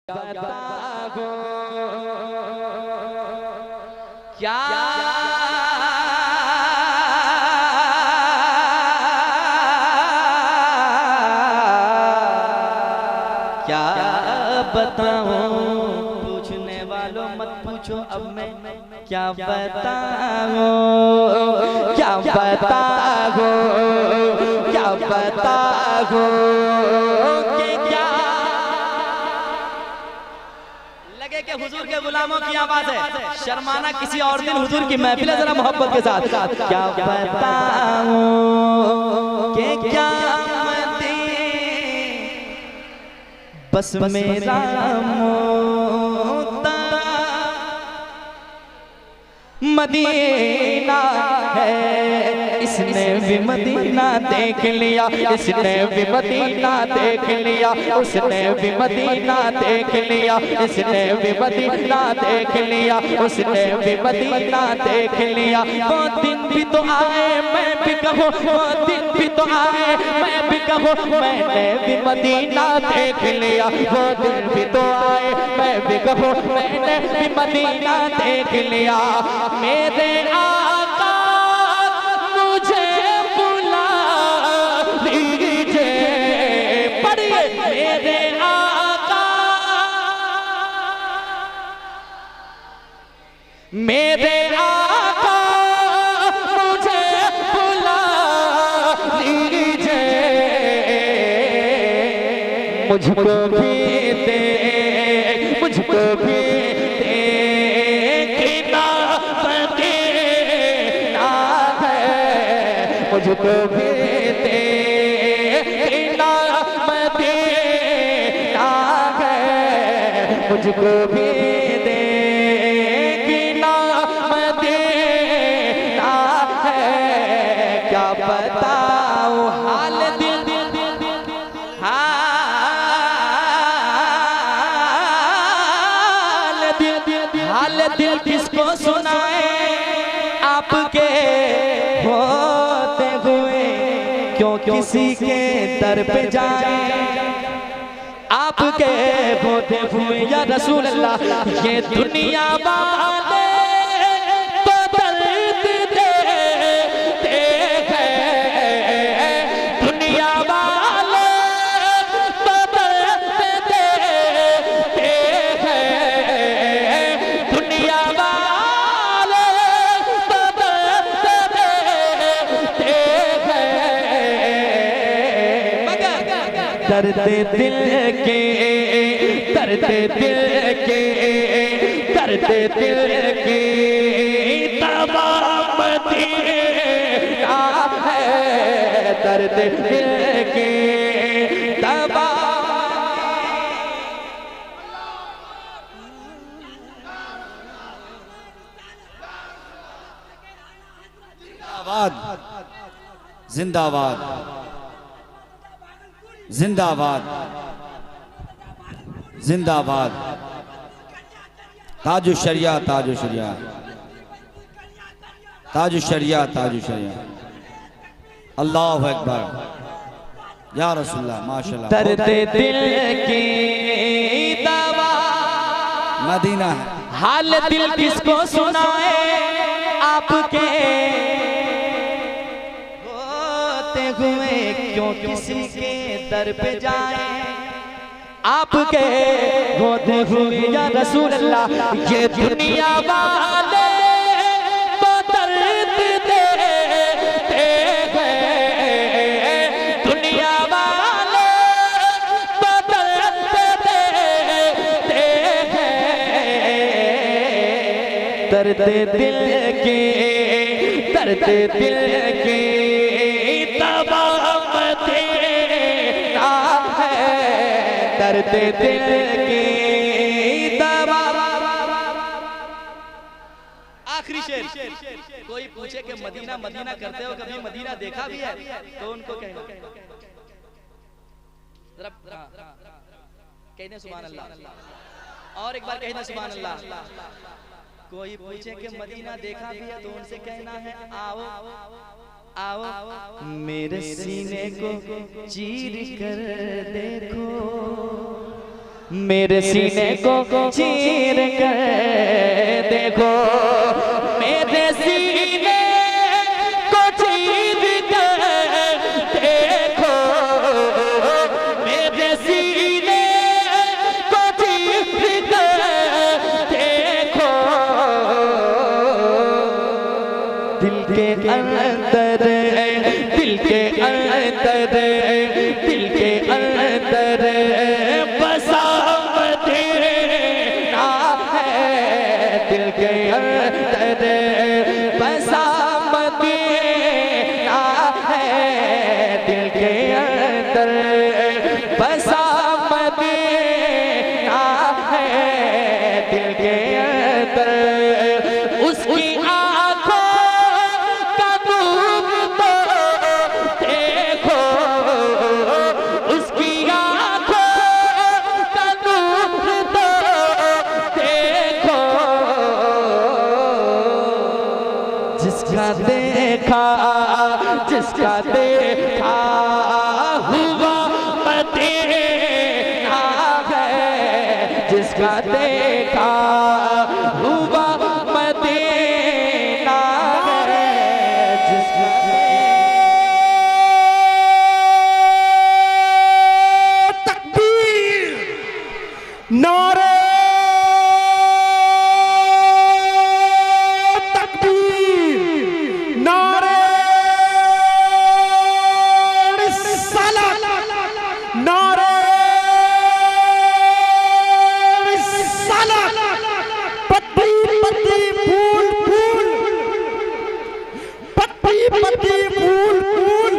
बताओ क्या क्या बताऊं, पूछने वालों मत पूछो, अब मैं क्या बताऊं, क्या बताऊं, क्या बताऊं कि क्या लगे कि हुजूर के गुलामों की आवाज है, शर्माना किसी और दिन हुजूर की महफिल है, जरा मोहब्बत के साथ क्या बताऊं कि क्या बस मेरा मदीना है, इसने भी मदीना देख लिया, इसने भी मदीना देख लिया, उसने भी मदीना देख लिया, इसने भी मदीना देख लिया, उसने भी मदीना देख लिया। वो दिन भी तो आए मैं भी कहूँ, वो दिन भी तो आए मैं भी कहूँ, मैंने भी मदीना देख लिया। वो दिन भी तो आए मैं भी कहूँ, मैंने भी मदीना देख लिया। मेरे आका मुझे बुला लीजिए, पढ़िए मेरे आका, मेरे आका मुझे बुला लीजिए, मुझको भी दे, मुझको भी मुझको भी देना मदीना है, मुझको भी देना मदीना है। क्या बताऊं हाल दिल, हाल दिल किसको सुनाए आपके होते हुए, क्यों किसी के दर पे जाए आपके होते हुए। या रसूल अल्लाह, ये दुनिया वाले तो दर्द देते हैं, दुनिया वाले तो दर्द देते हैं, दुनिया वाले तो दर्द देते हैं, मगर दर्द दिल के, दर्द दिल के, दर्द दिल के दवा मदीना है, दर्द दिल के दवा। जिंदाबाद, जिंदाबाद, जिंदाबाद, ताजु शरिया, ताजु शरिया, ताजु शरिया, ताजु शरिया। अल्लाहु अकबर, या रसूलल्लाह, माशाल्लाह। दर्द दिल की दवा मदीना है, हाल दिल किसको सुनाए आपके होते हुए, क्यों किसी के दर पे जाए आपके होते हुए। या रसूल अल्लाह, ये दुनिया वाले तो दर्द देते हैं, दुनिया वाले तो दर्द देते हैं, दर्द दिल के, दर्द दिल के दवा मदीना है, दर्द दिल की दवा। आखिरी शेर, कोई पूछे कि मदीना मदीना करते हो, कभी मदीना देखा भी है, तो उनको कहना, कहने सुभान अल्लाह, और एक बार कहना सुभान अल्लाह। कोई पूछे कि मदीना देखा भी है, तो उनसे कहना है आओ आओ मेरे सीने को चीर कर देखो, मेरे सीने को चीर कर देखो, मेरे सीने को चीर कर देखो, मेरे सीने को चीर कर देखो, दिल के अंदर, दिल के अंदर, दिल के अंदर बसा मदीना है, दिल के अंदर बसा मदीना है, दिल के अंदर बसा मदीना है, दिल के अंदर उसकी आंखों का नूर तो देखो, उसकी आंखों का नूर तो देखो, जिसका देखा, जिसका देखा हुआ मदीना है, जिसका देखा हुआ मदीना है, जिसका तकबीर, नारे तकबीर, नारे रिसालत, नारे रिसालत, पत्ती पत्ती फूल फूल, पत्ती पत्ती फूल फूल,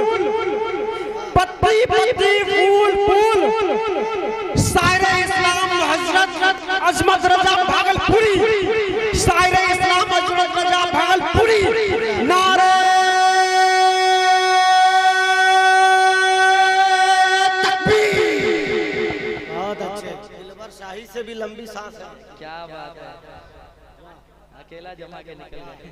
पत्ती पत्ती फूल फूल, शायर इस्लाम हजरत अजमत रजा भागलपुरी, शायर इस्लाम अजमत रजा भागलपुरी, नारे तकबीर। बहुत अच्छे, दिलबर शाही से भी लंबी सांस है। क्या बात है, अकेला जमा के निकल गए।